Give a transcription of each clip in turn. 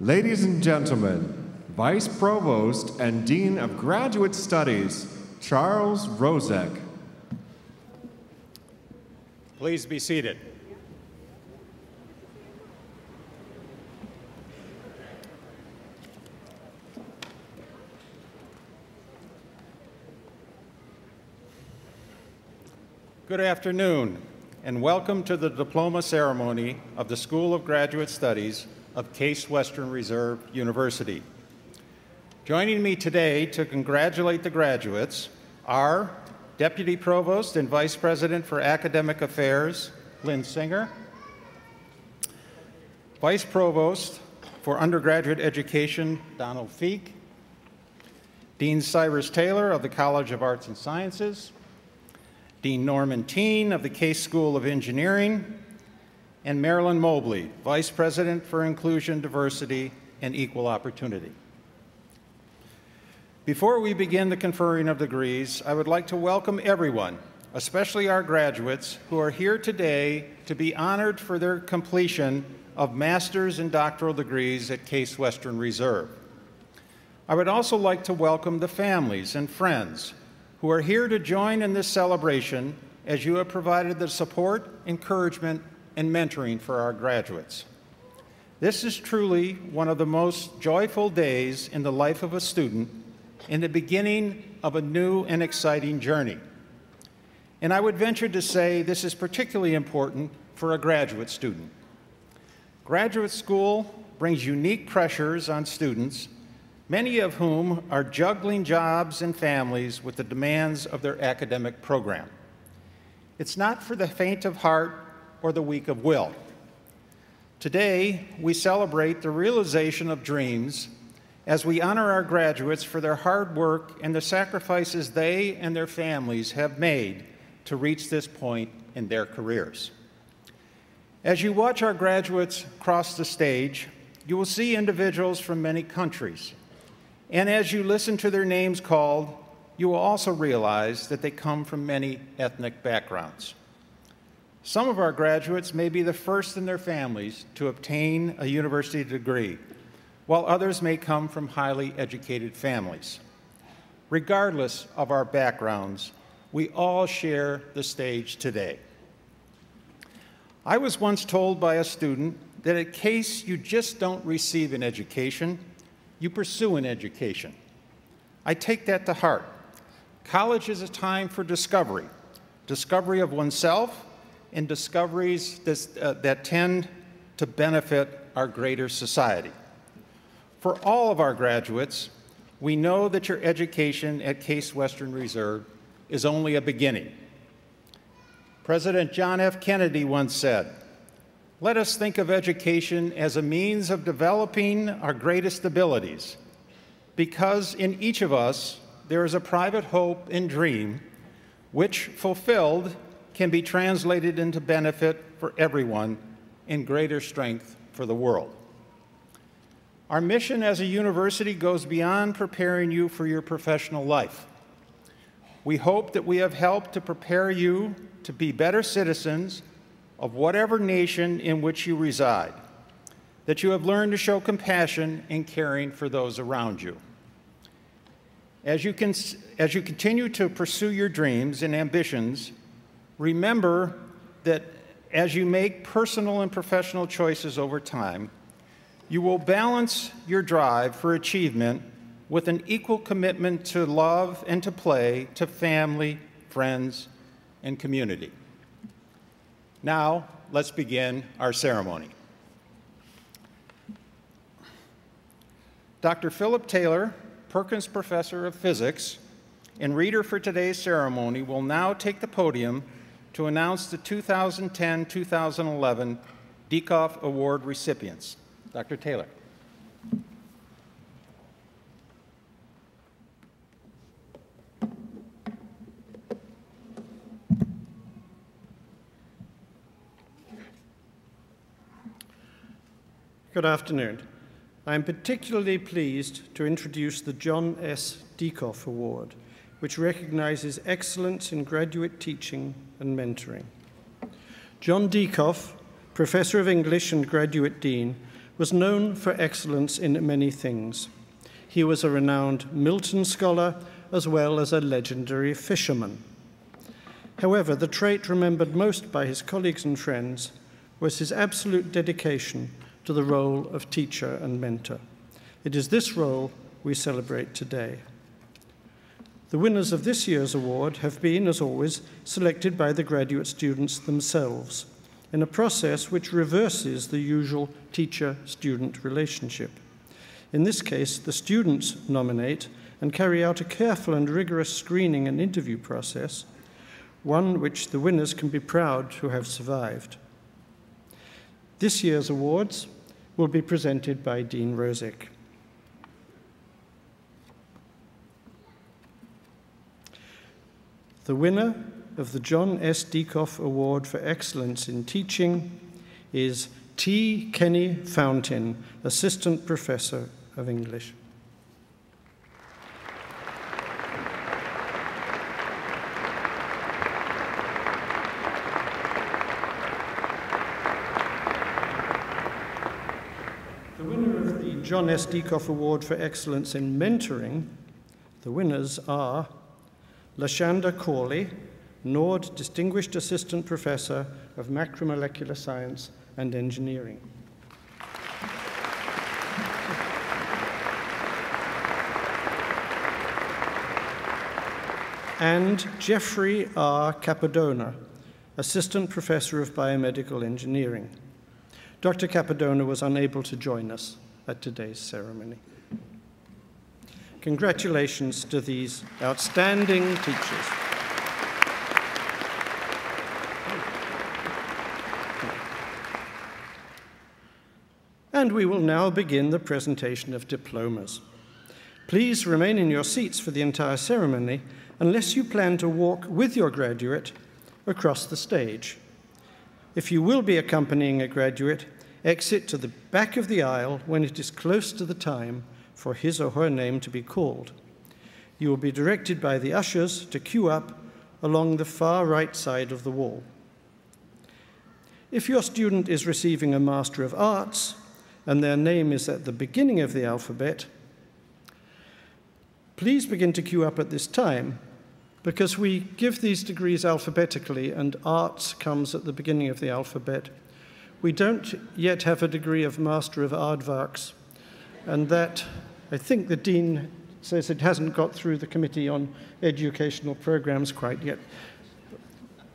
Ladies and gentlemen, Vice Provost and Dean of Graduate Studies, Charles Rozek. Please be seated. Good afternoon, and welcome to the Diploma ceremony of the School of Graduate Studies of Case Western Reserve University. Joining me today to congratulate the graduates are Deputy Provost and Vice President for Academic Affairs, Lynn Singer, Vice Provost for Undergraduate Education, Donald Feek, Dean Cyrus Taylor of the College of Arts and Sciences, Dean Norman Teen of the Case School of Engineering, and Marilyn Mobley, Vice President for Inclusion, Diversity, and Equal Opportunity. Before we begin the conferring of degrees, I would like to welcome everyone, especially our graduates, who are here today to be honored for their completion of master's and doctoral degrees at Case Western Reserve. I would also like to welcome the families and friends who are here to join in this celebration as you have provided the support, encouragement, and mentoring for our graduates. This is truly one of the most joyful days in the life of a student and the beginning of a new and exciting journey. And I would venture to say this is particularly important for a graduate student. Graduate school brings unique pressures on students, many of whom are juggling jobs and families with the demands of their academic program. It's not for the faint of heart or the weak of will. Today, we celebrate the realization of dreams as we honor our graduates for their hard work and the sacrifices they and their families have made to reach this point in their careers. As you watch our graduates cross the stage, you will see individuals from many countries. And as you listen to their names called, you will also realize that they come from many ethnic backgrounds. Some of our graduates may be the first in their families to obtain a university degree, while others may come from highly educated families. Regardless of our backgrounds, we all share the stage today. I was once told by a student that in case you just don't receive an education, you pursue an education. I take that to heart. College is a time for discovery of oneself and discoveries that tend to benefit our greater society. For all of our graduates, we know that your education at Case Western Reserve is only a beginning. President John F. Kennedy once said, "Let us think of education as a means of developing our greatest abilities, because in each of us there is a private hope and dream which, fulfilled, can be translated into benefit for everyone and greater strength for the world." Our mission as a university goes beyond preparing you for your professional life. We hope that we have helped to prepare you to be better citizens of whatever nation in which you reside, that you have learned to show compassion in caring for those around you. As you continue to pursue your dreams and ambitions, remember that as you make personal and professional choices over time, you will balance your drive for achievement with an equal commitment to love and to play, to family, friends, and community. Now, let's begin our ceremony. Dr. Philip Taylor, Perkins Professor of Physics and reader for today's ceremony, will now take the podium to announce the 2010-2011 Dieckhoff Award recipients. Dr. Taylor. Good afternoon. I am particularly pleased to introduce the John S. Dieckhoff Award, which recognizes excellence in graduate teaching and mentoring. John Dieckhoff, Professor of English and Graduate Dean, was known for excellence in many things. He was a renowned Milton scholar as well as a legendary fisherman. However, the trait remembered most by his colleagues and friends was his absolute dedication to the role of teacher and mentor. It is this role we celebrate today. The winners of this year's award have been, as always, selected by the graduate students themselves in a process which reverses the usual teacher-student relationship. In this case, the students nominate and carry out a careful and rigorous screening and interview process, one which the winners can be proud to have survived. This year's awards will be presented by Dean Rosick. The winner of the John S. Dieckhoff Award for Excellence in Teaching is T. Kenny Fountain, Assistant Professor of English. The winner of the John S. Dieckhoff Award for Excellence in Mentoring, the winners are Lashanda Corley, Nord Distinguished Assistant Professor of Macromolecular Science and Engineering. And Jeffrey R. Capadona, Assistant Professor of Biomedical Engineering. Dr. Capadona was unable to join us at today's ceremony. Congratulations to these outstanding teachers. And we will now begin the presentation of diplomas. Please remain in your seats for the entire ceremony unless you plan to walk with your graduate across the stage. If you will be accompanying a graduate, exit to the back of the aisle when it is close to the time for his or her name to be called. You will be directed by the ushers to queue up along the far right side of the wall. If your student is receiving a Master of Arts and their name is at the beginning of the alphabet, please begin to queue up at this time, because we give these degrees alphabetically and arts comes at the beginning of the alphabet. We don't yet have a degree of Master of Aardvarks, and that, I think the Dean says it hasn't got through the Committee on Educational Programs quite yet.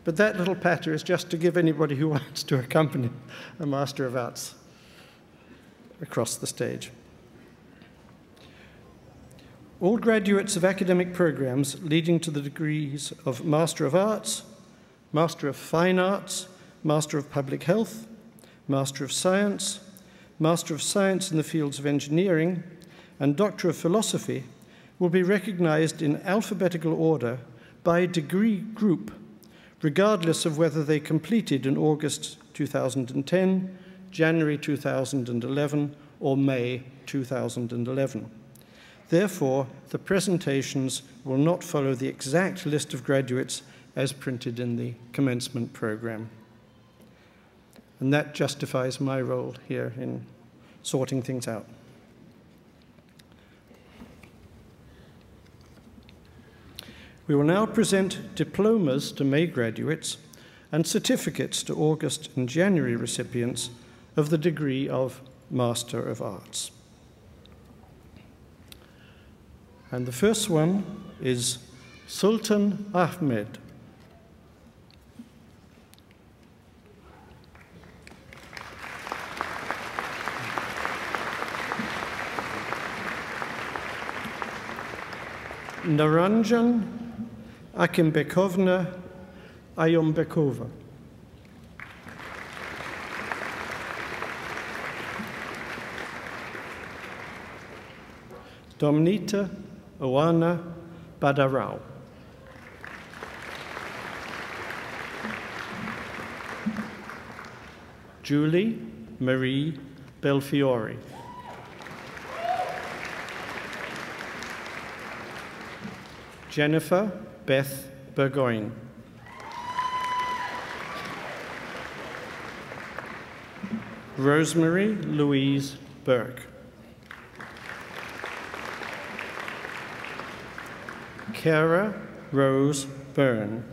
But that little patter is just to give anybody who wants to accompany a Master of Arts across the stage. All graduates of academic programs leading to the degrees of Master of Arts, Master of Fine Arts, Master of Public Health, Master of Science in the fields of engineering, and Doctor of Philosophy will be recognized in alphabetical order by degree group, regardless of whether they completed in August 2010, January 2011, or May 2011. Therefore, the presentations will not follow the exact list of graduates as printed in the commencement program. And that justifies my role here in sorting things out. We will now present diplomas to May graduates and certificates to August and January recipients of the degree of Master of Arts. And the first one is Sultan Ahmed. Naranjan Akimbekovna Ayombekova. Domnita Oana Badarao. Julie Marie Belfiore. Jennifer Beth Burgoyne. Rosemary Louise Burke. Cara Rose Byrne.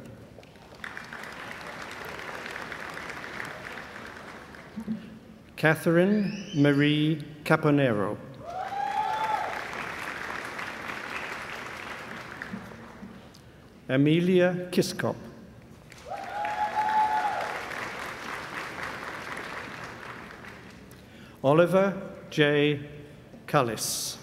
Catherine Marie Caponero. Amelia Kiskop. Oliver J. Cullis.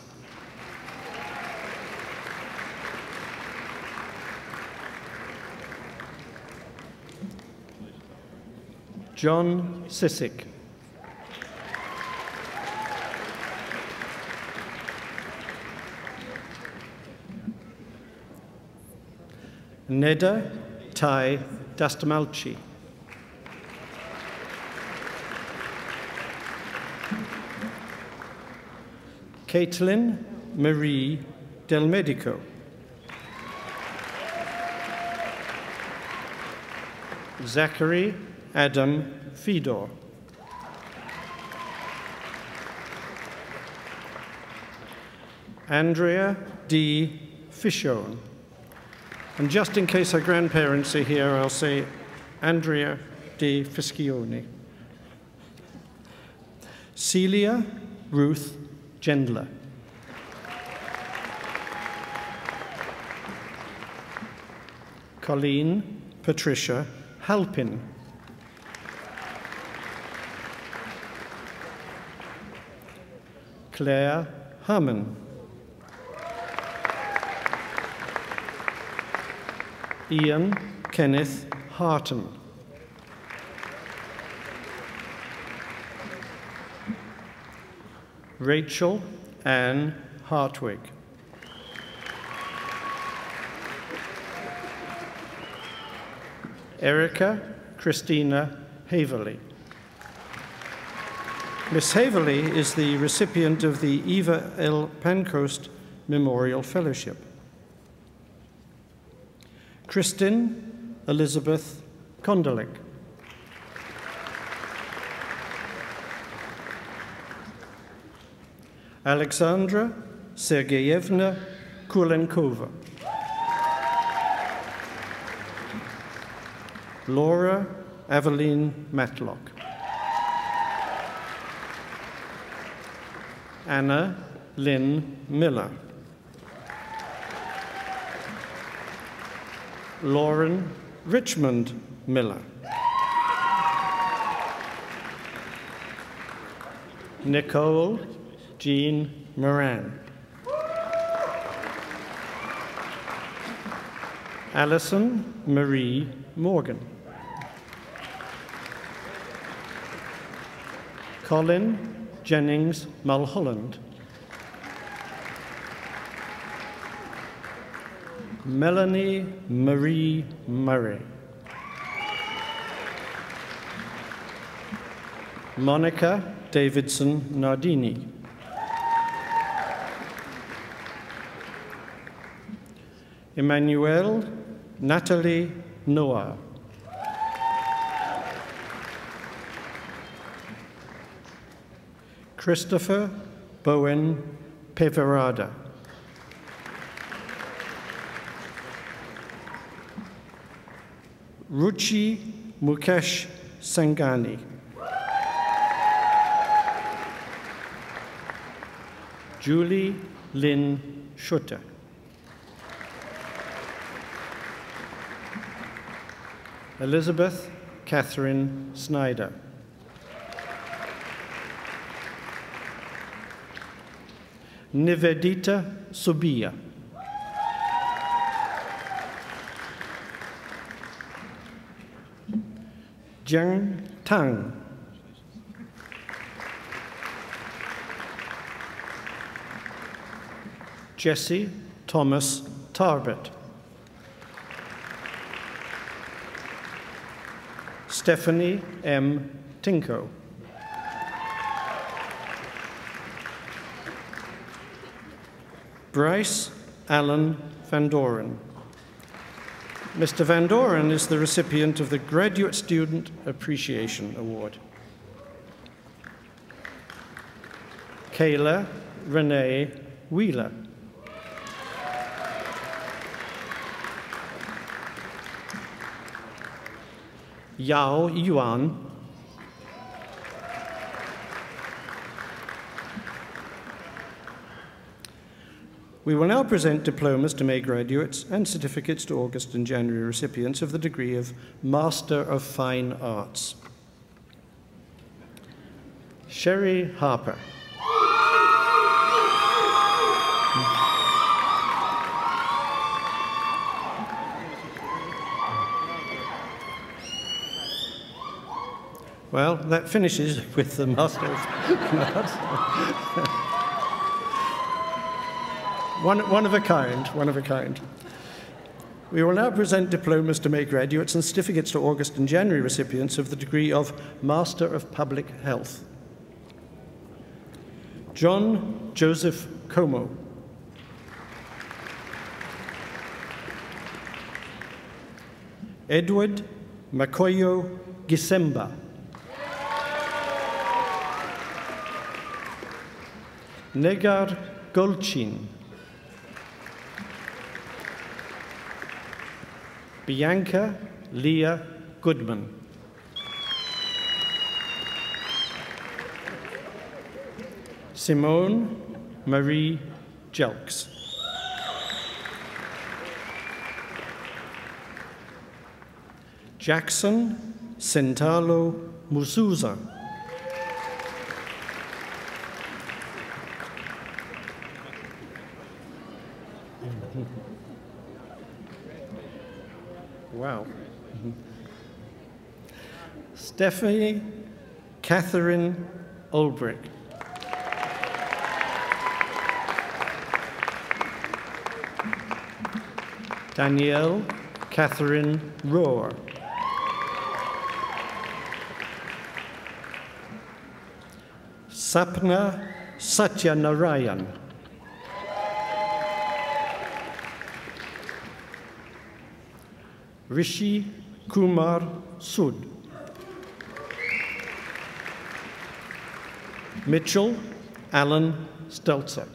John Sissick. Neda Tai Dastamalchi. Caitlin Marie Del Medico. Zachary Adam Fedor. Andrea D. Fishone. And just in case her grandparents are here, I'll say Andrea D. Fiscione. Celia Ruth Gendler. Colleen Patricia Halpin. Claire Harmon. Ian Kenneth Harton. Rachel Ann Hartwig. Erica Christina Haverly. Miss Haverly is the recipient of the Eva L. Pancoast Memorial Fellowship. Kristin Elizabeth Kondelik. Alexandra Sergeyevna Kulenkova. Laura Aveline Matlock. Anna Lynn Miller. Lauren Richmond Miller. Nicole Jean Moran. Alison Marie Morgan. Colin Jennings Mulholland. Melanie Marie Murray. Monica Davidson Nardini. Emmanuel Natalie Noah. Christopher Bowen Peverada. Ruchi Mukesh Sangani. Julie Lynn Schutter. Elizabeth Catherine Snyder. Nivedita Subia. Jiang Tang. Jesse Thomas Tarbett. Stephanie M. Tinko. Bryce Allen Van Doren. Mr. Van Doren is the recipient of the Graduate Student Appreciation Award. Kayla Renee Wheeler. Yao Yuan. We will now present diplomas to May graduates and certificates to August and January recipients of the degree of Master of Fine Arts. Sherry Harper. Well, that finishes with the Master of Arts. One of a kind, one of a kind. We will now present diplomas to May graduates and certificates to August and January recipients of the degree of Master of Public Health. John Joseph Como. Edward Makoyo Gisemba. Negar Golchin. Bianca Leah Goodman. Simone Marie Jelks. Jackson Sentalo Musuza. Wow. Stephanie Catherine Ulbrich. Danielle Catherine Rohr. Sapna Satyanarayan. Rishi Kumar Sood. Mitchell Alan Stelzer.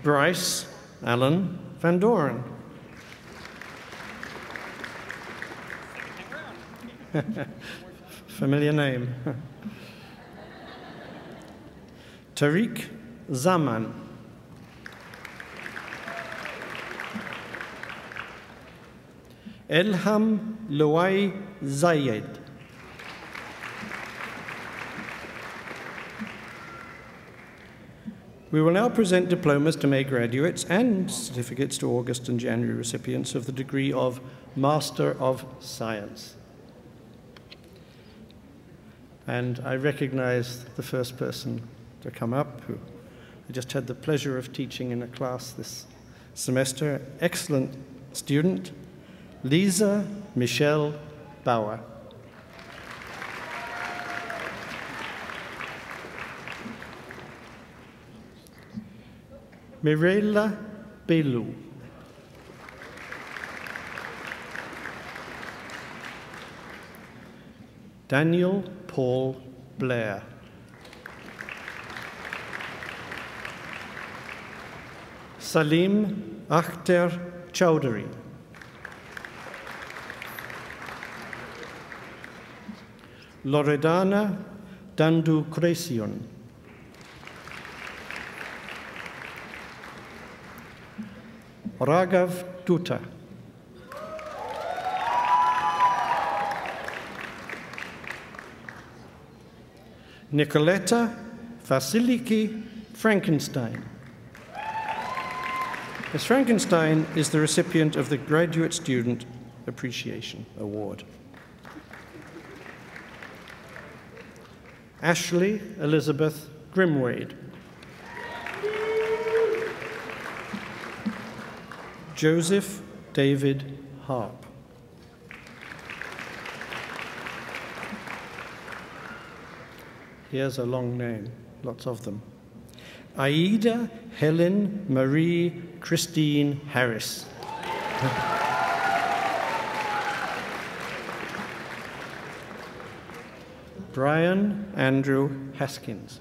Bryce Alan Van Doren. Familiar name. Tariq Zaman. Elham Loai Zayed. We will now present diplomas to May graduates and certificates to August and January recipients of the degree of Master of Science. And I recognize the first person to come up, who I just had the pleasure of teaching in a class this semester. Excellent student, Lisa Michelle Bauer. Mirella Belu. Daniel Paul Blair. Salim Akhter Chowdhury. Loredana Dandu Cresion. Raghav Dutta. Nicoletta Vasiliki Frankenstein. Ms. Frankenstein is the recipient of the Graduate Student Appreciation Award. Ashley Elizabeth Grimwade. Joseph David Harp. Here's a long name, lots of them. Aida Helen Marie Christine Harris. Brian Andrew Haskins.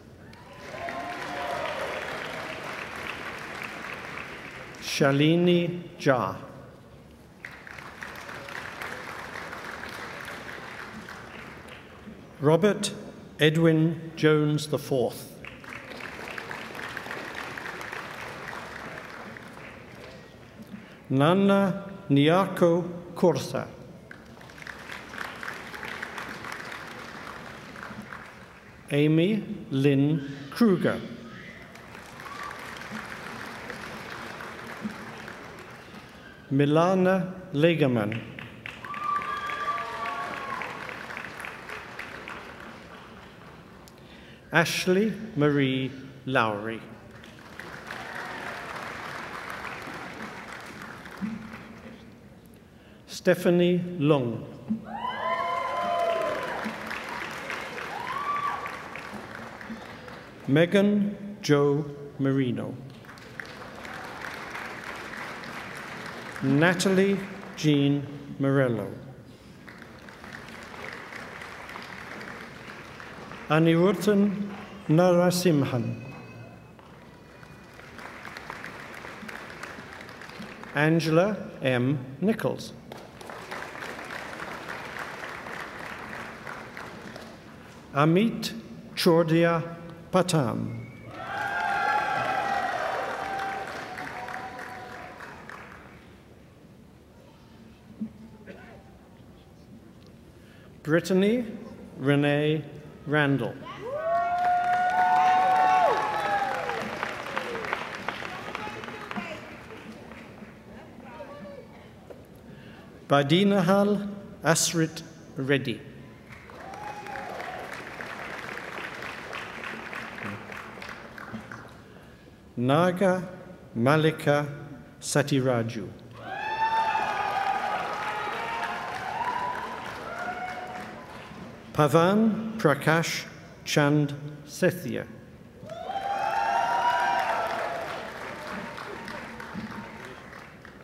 Shalini Jha. Robert Edwin Jones IV. Nana Nyako Kursa. Amy Lynn Kruger. Milana Legerman. Ashley Marie Lowry. Stephanie Long. Megan Jo Marino. Natalie Jean Morello. Anirudhan Narasimhan. Angela M. Nichols. Amit Chordia Patam. Brittany Renee Randall. Badinahal Asrit Reddy. Naga Malika Satiraju. Pavan Prakash Chand Sethia.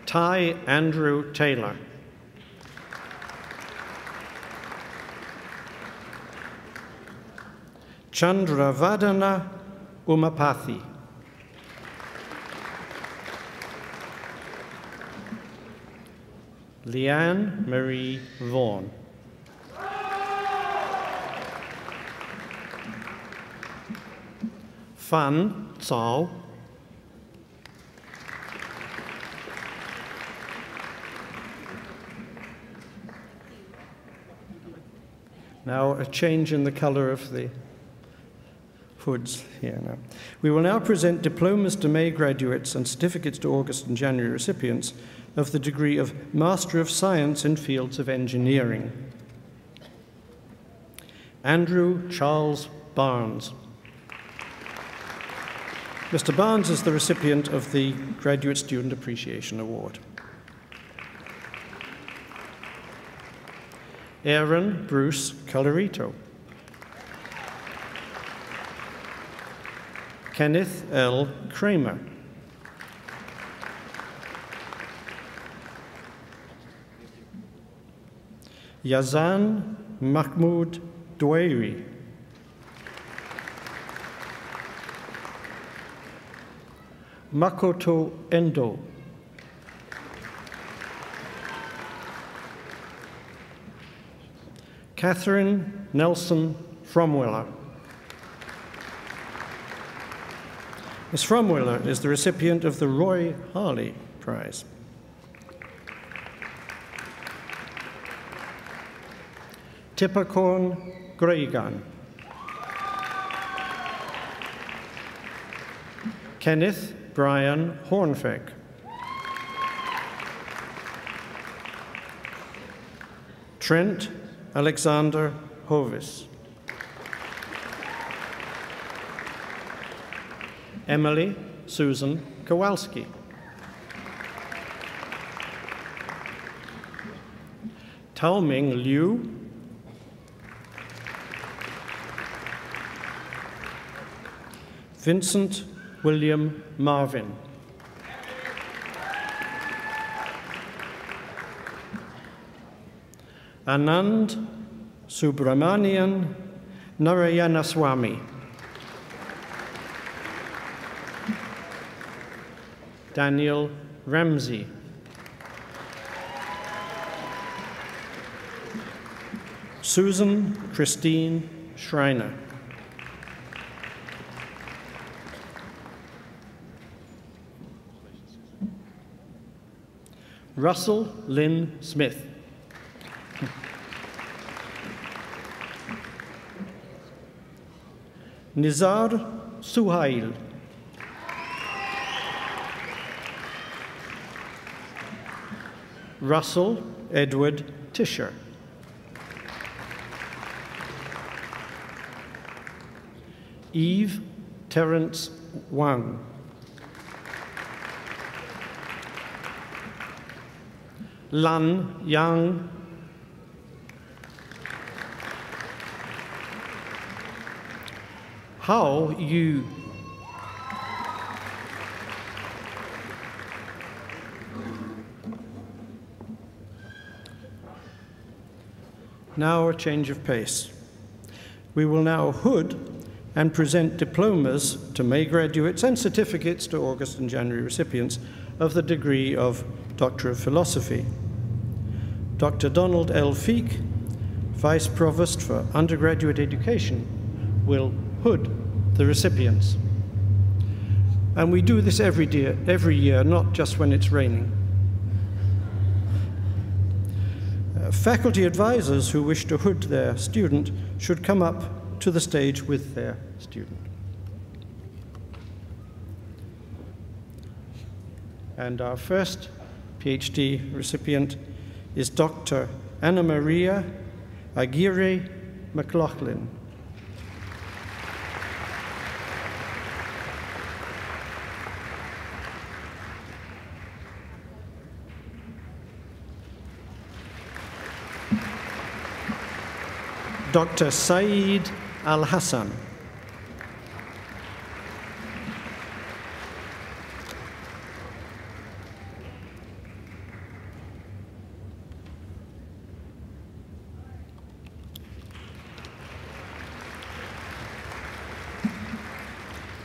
Ty Andrew Taylor. Chandravadana Umapathi. Leanne Marie Vaughan. Fan Cao. Now a change in the color of the hoods here now. We will now present diplomas to May graduates and certificates to August and January recipients of the degree of Master of Science in Fields of Engineering. Andrew Charles Barnes. Mr. Barnes is the recipient of the Graduate Student Appreciation Award. Aaron Bruce Colorito. Kenneth L. Kramer. Yazan Mahmoud Douairi. Makoto Endo. Catherine Nelson Fromwiller. Ms. Fromwiller is the recipient of the Roy Harley Prize. Tippakorn Greigan. Kenneth Brian Hornfeck. Trent Alexander Hovis. Emily Susan Kowalski. Taoming Liu. Vincent William Marvin. Anand Subramanian Narayanaswamy. Daniel Ramsey. Susan Christine Schreiner. Russell Lynn Smith. Nizar Suhail. Russell Edward Tisher. Eve Terence Wang. Lan Yang. Hao Yu. Now a change of pace. We will now hood and present diplomas to May graduates and certificates to August and January recipients of the degree of Doctor of Philosophy. Dr. Donald L. Feek, Vice Provost for Undergraduate Education, will hood the recipients. And we do this every year, not just when it's raining. Faculty advisors who wish to hood their student should come up to the stage with their student. And our first PhD recipient is Dr. Anna Maria Aguirre McLaughlin. Dr. Saeed Al-Hassan.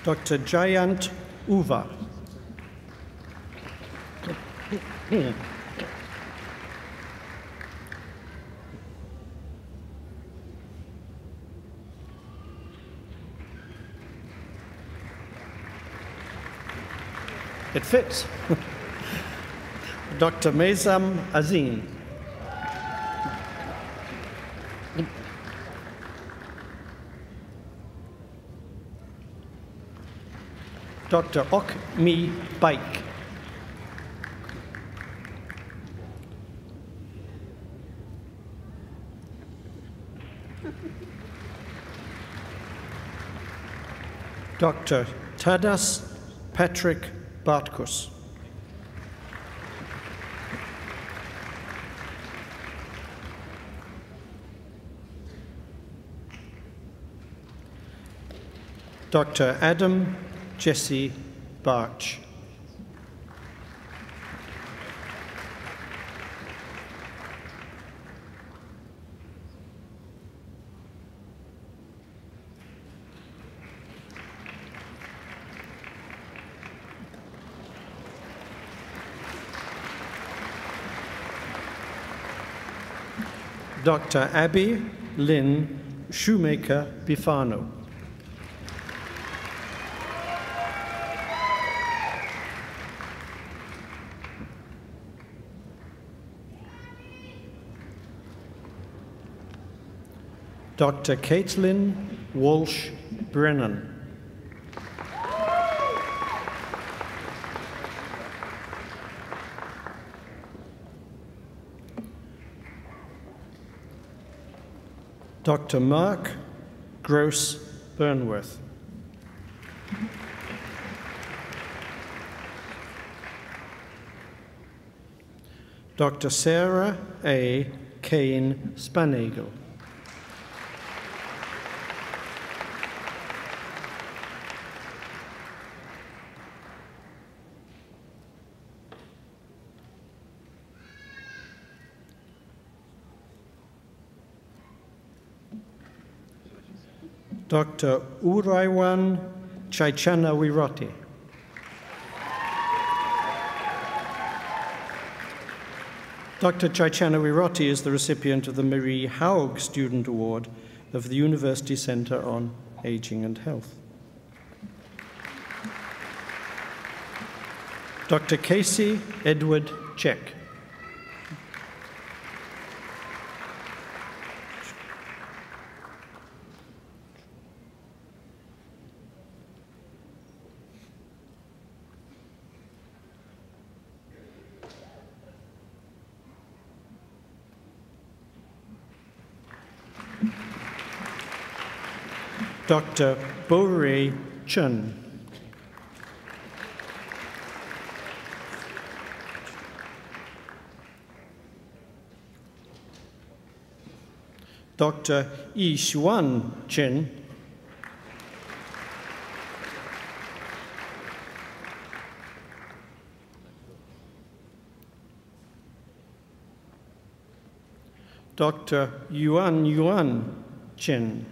Dr. Jayant Uva. It fits. Dr. Maysam Azim. Dr. Ok-Mi Baik. Dr. Tadas Patrick Bartkus. Dr. Adam Jesse Barch. Dr. Abby Lynn Shoemaker Bifano. Dr. Caitlin Walsh Brennan. Dr. Mark Gross Burnworth. Dr. Sarah A. Kane Spanagel. Dr. Uraiwan Chaichanawiroti. Dr. Chaichanawiroti is the recipient of the Marie Haug Student Award of the University Centre on Aging and Health. Dr. Casey Edward Check. Dr. Bo-Rei Chun. Dr. Yi Xuan Chen. Dr. Yuan Chen.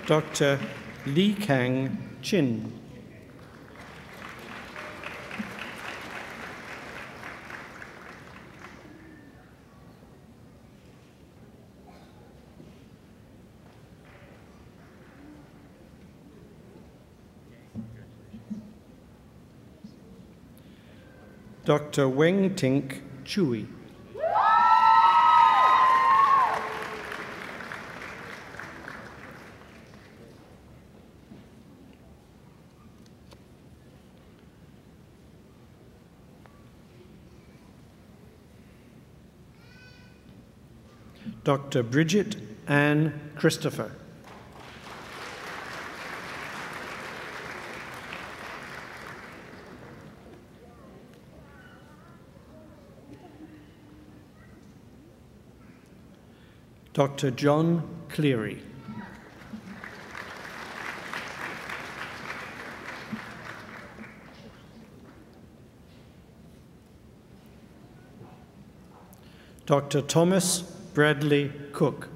Dr. Li Kang Chin. Dr. Weng Tink Chui. Dr. Bridget Ann Christopher. Dr. John Cleary. Dr. Thomas Bradley Cook.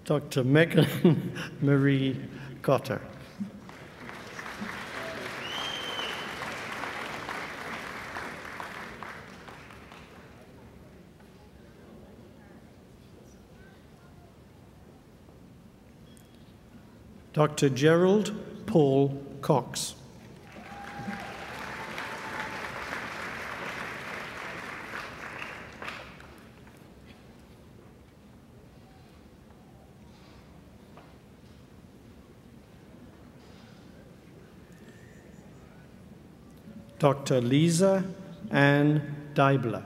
Dr. Megan Marie Cotter. Dr. Gerald Paul Cox. Dr. Lisa Ann Deibler.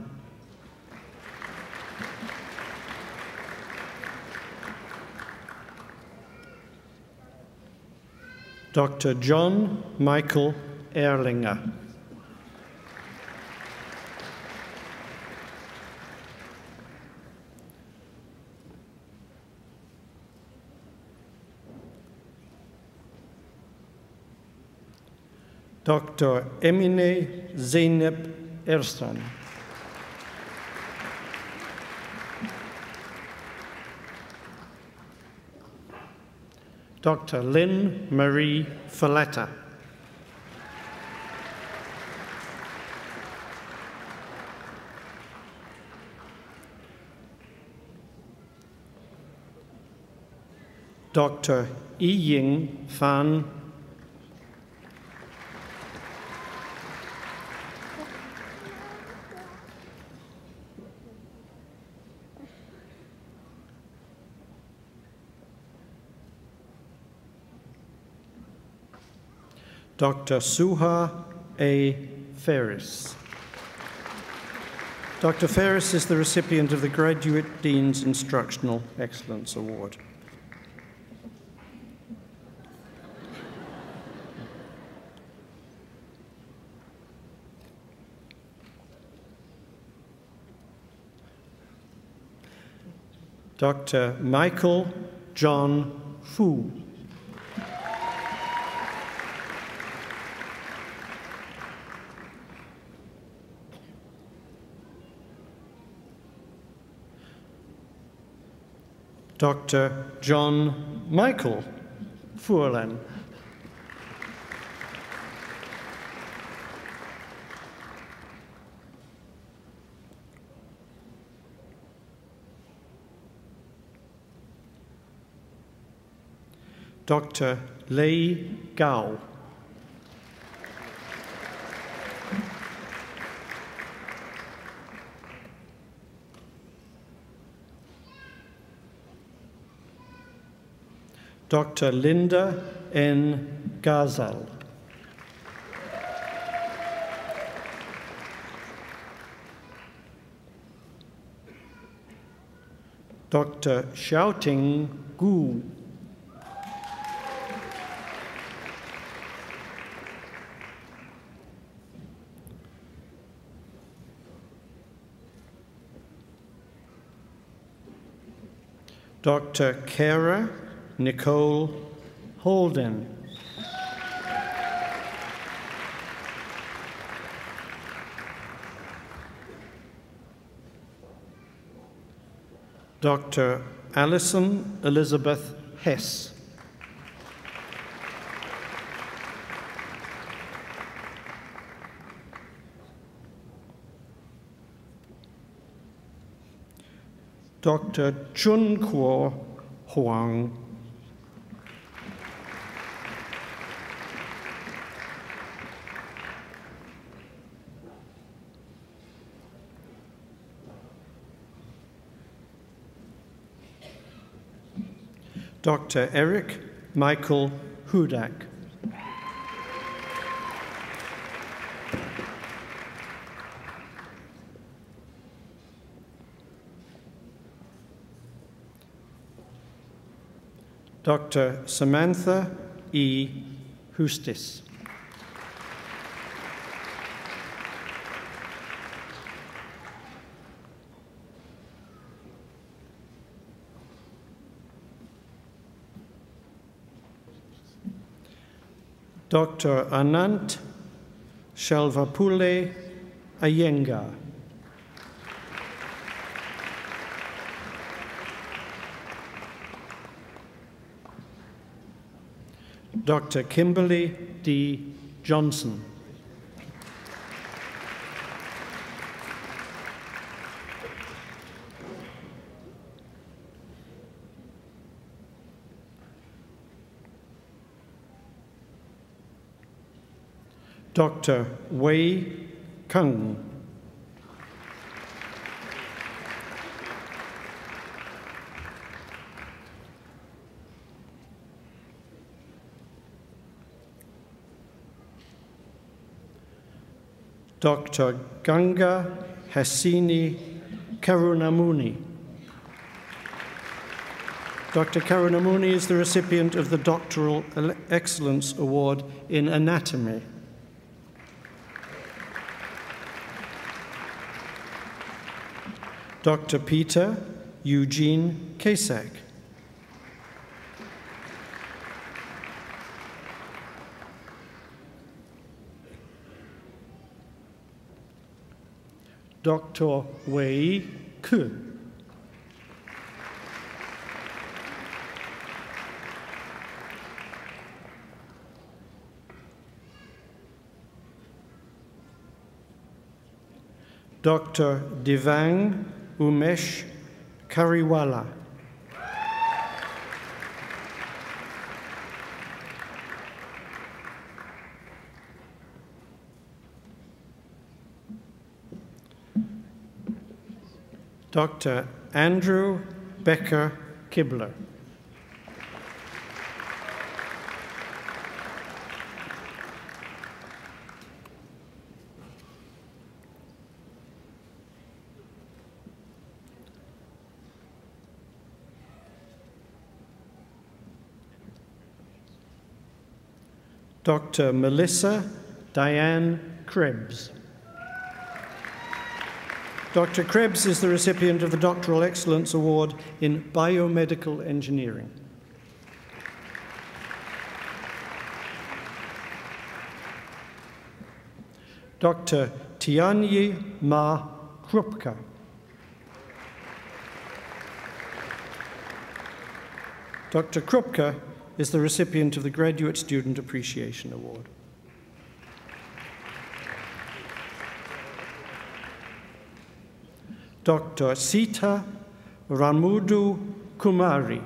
Dr. John Michael Erlinger. Dr. Emine Zeynep Ersan. Dr. Lynn Marie Falletta. Dr. Yi-Ying Fan. Dr. Suha A. Ferris. Dr. Ferris is the recipient of the Graduate Dean's Instructional Excellence Award. Dr. Michael John Fu. Dr. John Michael Fuerlen. Dr. Lei Gao. Dr. Linda N. Gazal. Dr. Xiaoting Gu. Dr. Kara Nicole Holden. Dr. Alison Elizabeth Hess. Dr. Chun Kuo Huang. Dr. Eric Michael Hudak. Dr. Samantha E. Hustis. Dr. Anant Shalvapule Iyengar. Dr. Kimberly D. Johnson. Dr. Wei Kung. Dr. Ganga Hasini Karunamuni. Dr. Karunamuni is the recipient of the Doctoral Excellence Award in Anatomy. Dr. Peter Eugene Kasek. Dr. Wei Ku. Dr. Divang Umesh Kariwala. Dr. Andrew Becker Kibler. Dr. Melissa Diane Krebs. Dr. Krebs is the recipient of the Doctoral Excellence Award in Biomedical Engineering. Dr. Tianyi Ma Krupka. Dr. Krupka is the recipient of the Graduate Student Appreciation Award. Dr. Sita Ramudu Kumari.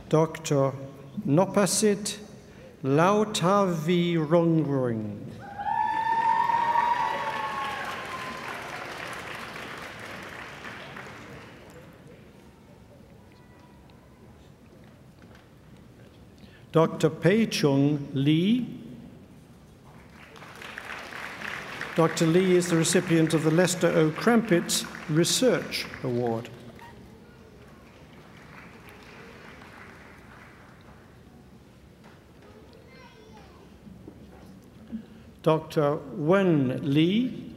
Dr. Nopasit Lautavirongrung. Dr. Pei Chung Lee. Dr. Lee is the recipient of the Lester O. Crampitz Research Award. Dr. Wen Lee.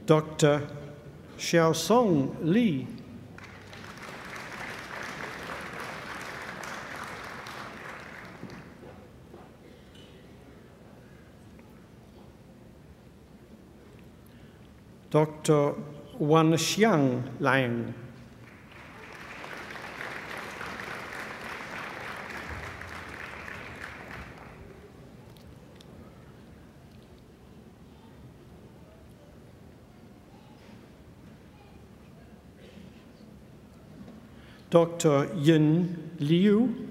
Dr. Xiaosong Li. Dr. Wanxiang Lang. Dr. Yin Liu.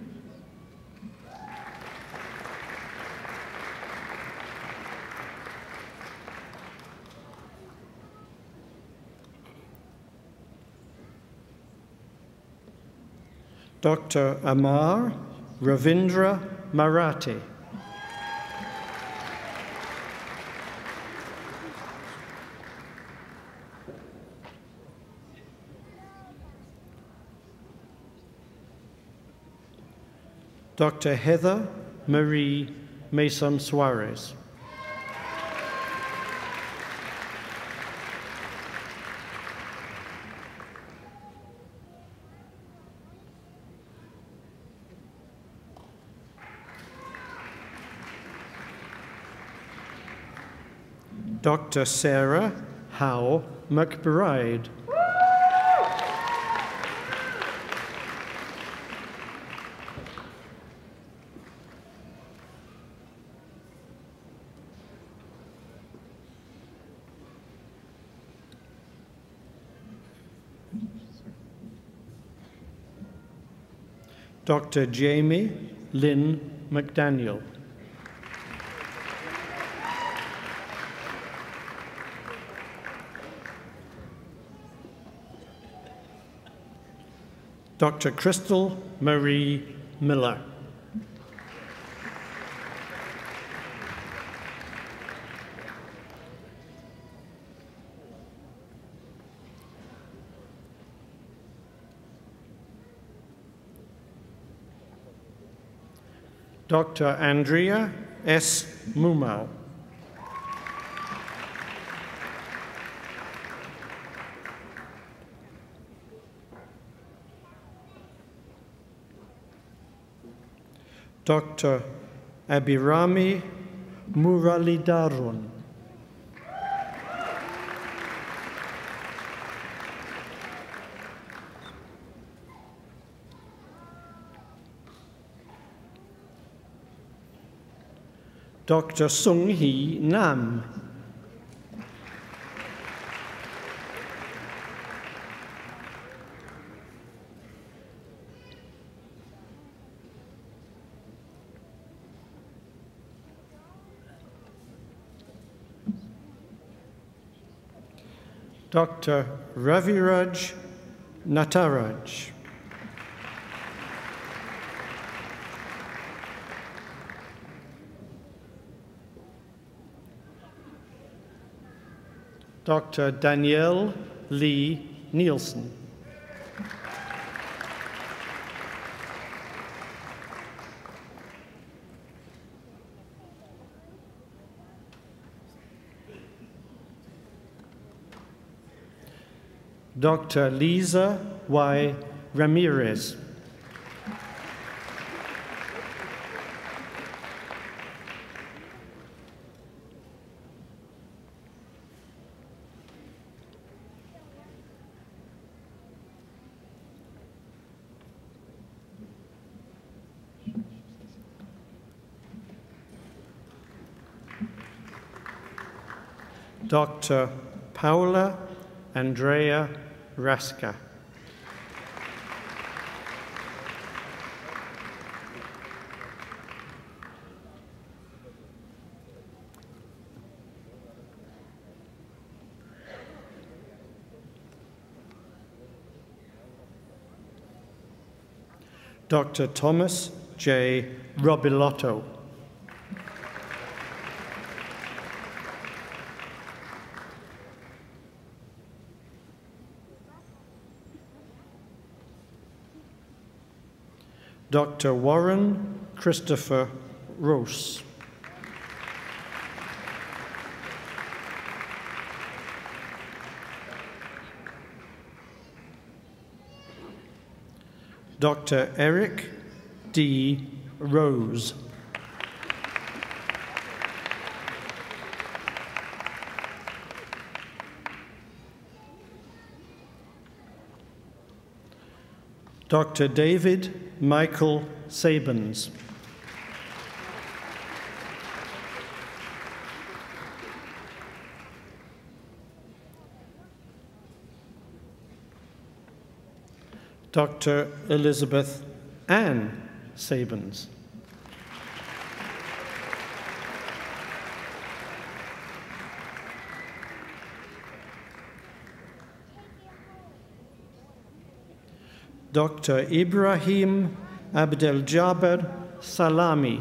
Dr. Amar Ravindra Marathi. Dr. Heather Marie Mason Suarez. Dr. Sarah Howe McBride. Dr. Jamie Lynn McDaniel. Dr. Crystal Marie Miller. Dr. Andrea S. Mumau. Dr. Abirami Muralidarun. Dr. Sung Hee Nam. Dr. Raviraj Nataraj. Dr. Danielle Lee Nielsen. Dr. Lisa Y. Ramirez. Dr. Paula Andrea Raska. Dr. Thomas J. Robilotto. Dr. Warren Christopher Rose. Dr. Eric D. Rose. Dr. David Michael Sabins. Dr. Elizabeth Ann Sabins. Dr. Ibrahim Abdel-Jabbar Salami.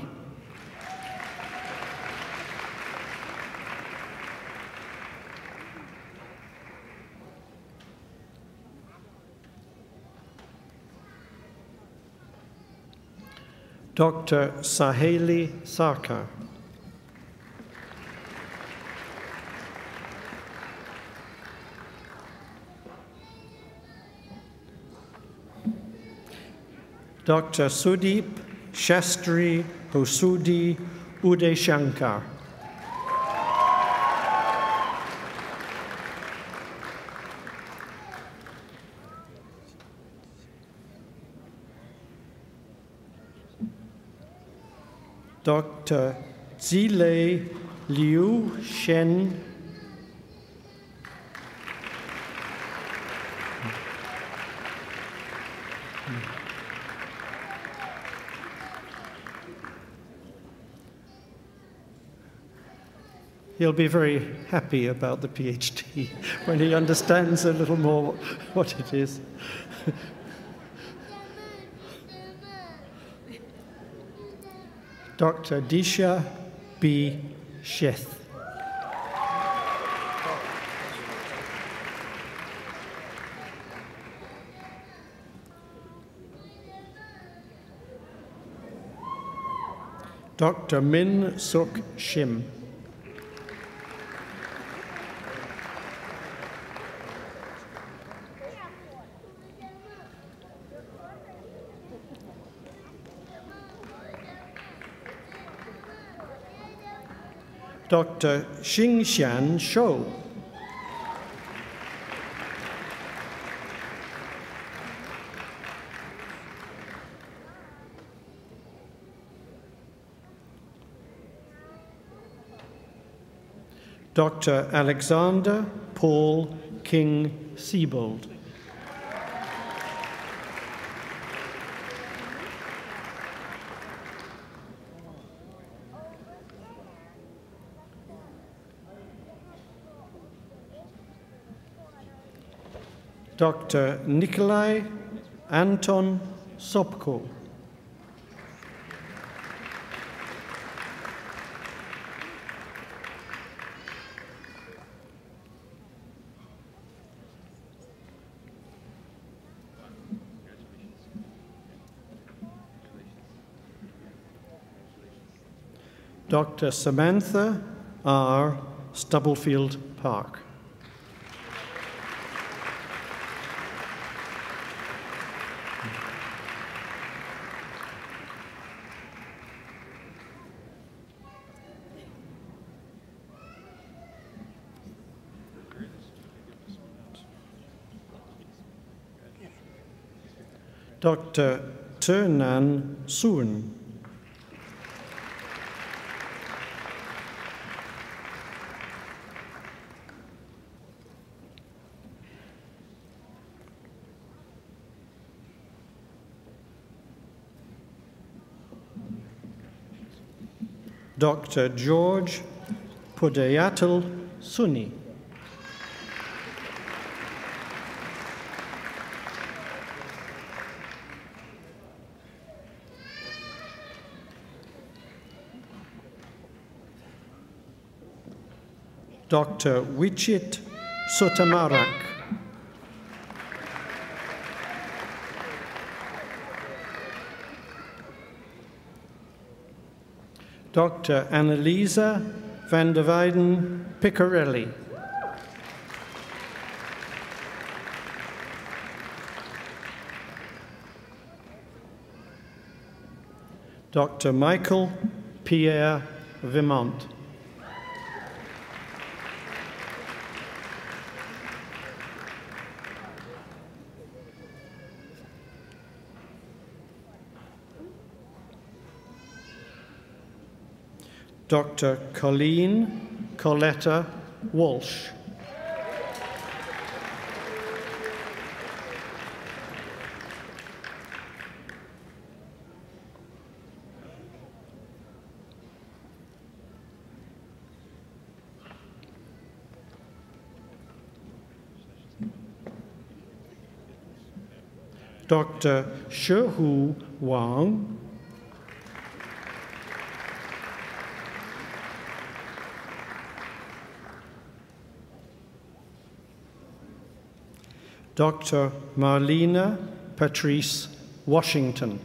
Dr. Saheli Sarkar. Dr. Sudeep Shastri Hosudi Uday Shankar. Dr. Zilei Liu Shen. He'll be very happy about the PhD when he understands a little more what it is. Dr. Disha B. Sheth. Dr. Min Suk Shim. Dr. Xingxian Shou. Dr. Alexander Paul King-Siebold. Dr. Nikolai Anton Sobko. Dr. Samantha R. Stubblefield Park. Dr. Ternan Soon. Dr. George Pudayatal Suni. Dr. Wichit Sotamarak. Dr. Annalisa van der Weyden Picarelli. Dr. Michael Pierre Vimont. Dr. Colleen Coletta Walsh. Dr. Shehu Wang. Dr. Marlena Patrice Washington.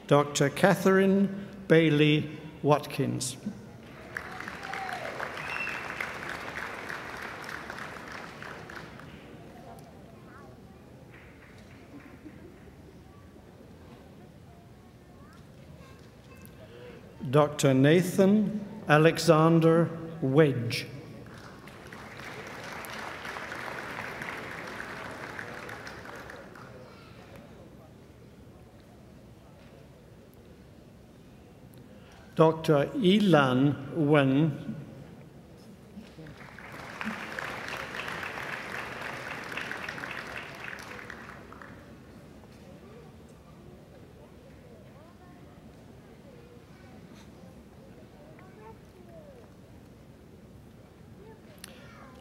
Dr. Catherine Bailey Watkins. Dr. Nathan Alexander Wedge. Dr. Elan Wen.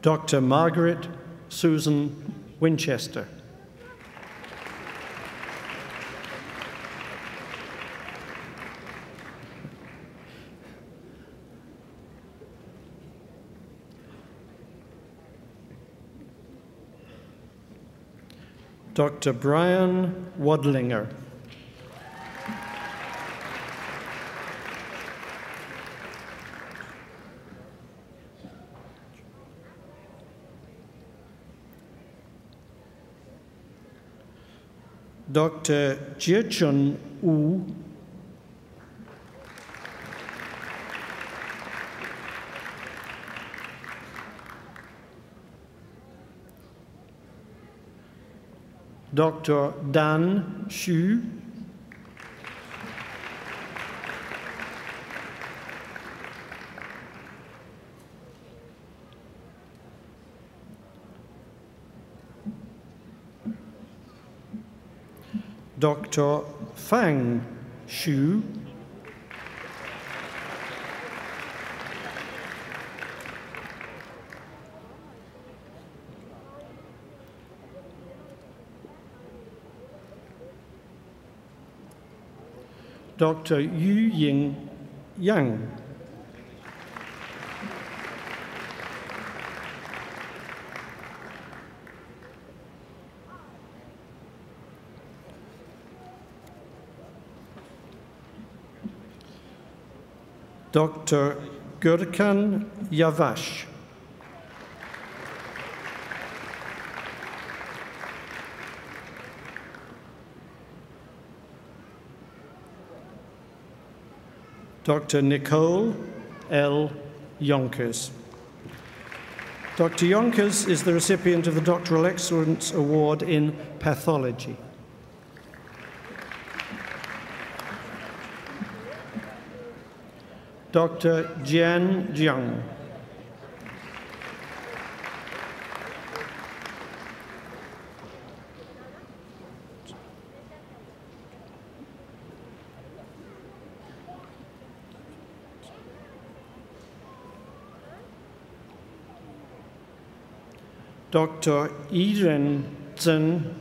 Dr. Margaret Susan Winchester. Dr. Brian Wadlinger. Dr. Jiechun Wu. Dr. Dan Xu. Dr. Fang Xu. Dr. Yu Ying Yang. Dr. Gurkan Yavash. Dr. Nicole L. Yonkers. Dr. Yonkers is the recipient of the Doctoral Excellence Award in Pathology. Dr. Jian Jiang. Dr. Yiren Zhen.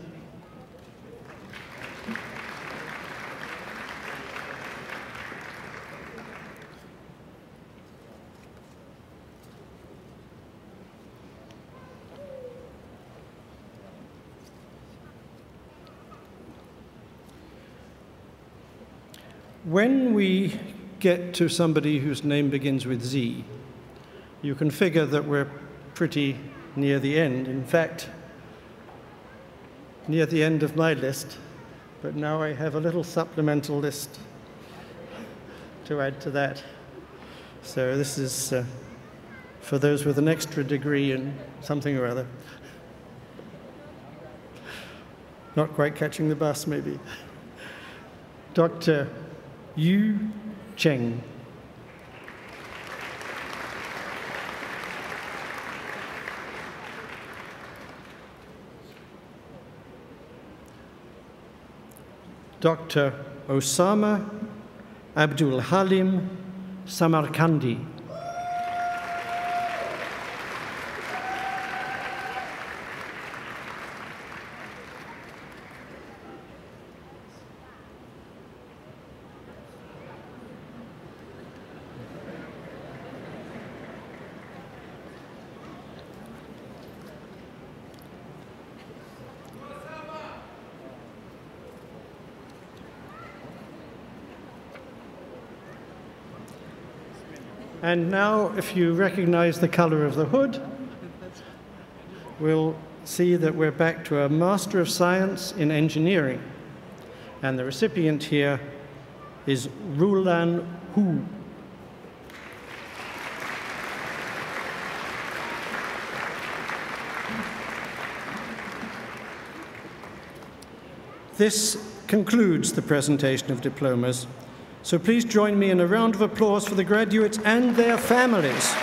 When we get to somebody whose name begins with Z, you can figure that we're pretty near the end. In fact, near the end of my list, but now I have a little supplemental list to add to that. So this is for those with an extra degree in something or other. Not quite catching the bus, maybe. Dr. Yu Cheng. Dr. Osama Abdul Halim Samarkandi. And now, if you recognize the color of the hood, we'll see that we're back to a Master of Science in Engineering. And the recipient here is Rulan Hu. This concludes the presentation of diplomas. So please join me in a round of applause for the graduates and their families.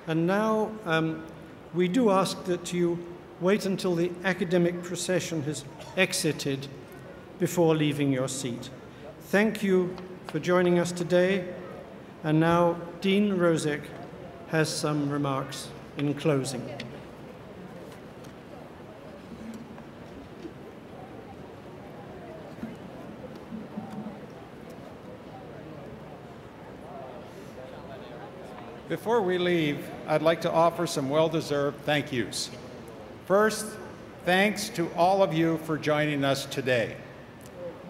And now we do ask that you wait until the academic procession has exited before leaving your seat. Thank you for joining us today. And now Dean Rosick has some remarks in closing. Before we leave, I'd like to offer some well-deserved thank yous. First, thanks to all of you for joining us today.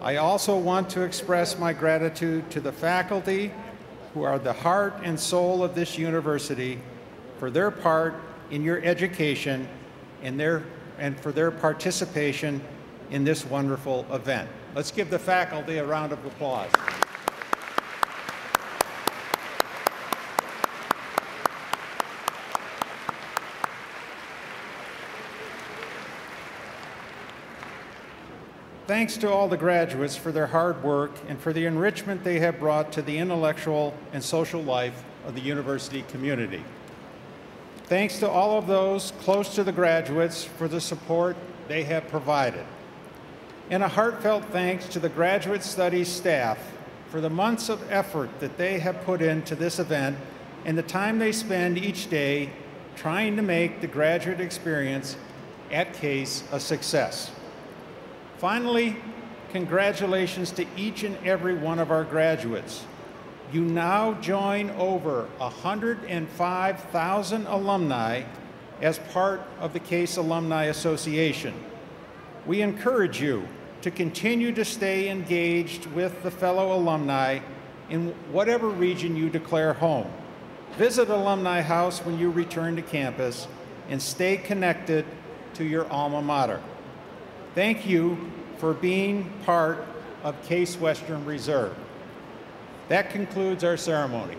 I also want to express my gratitude to the faculty, who are the heart and soul of this university, for their part in your education and for their participation in this wonderful event. Let's give the faculty a round of applause. Thanks to all the graduates for their hard work and for the enrichment they have brought to the intellectual and social life of the university community. Thanks to all of those close to the graduates for the support they have provided. And a heartfelt thanks to the Graduate Studies staff for the months of effort that they have put into this event and the time they spend each day trying to make the graduate experience at Case a success. Finally, congratulations to each and every one of our graduates. You now join over 105,000 alumni as part of the Case Alumni Association. We encourage you to continue to stay engaged with the fellow alumni in whatever region you declare home. Visit Alumni House when you return to campus and stay connected to your alma mater. Thank you for being part of Case Western Reserve. That concludes our ceremony.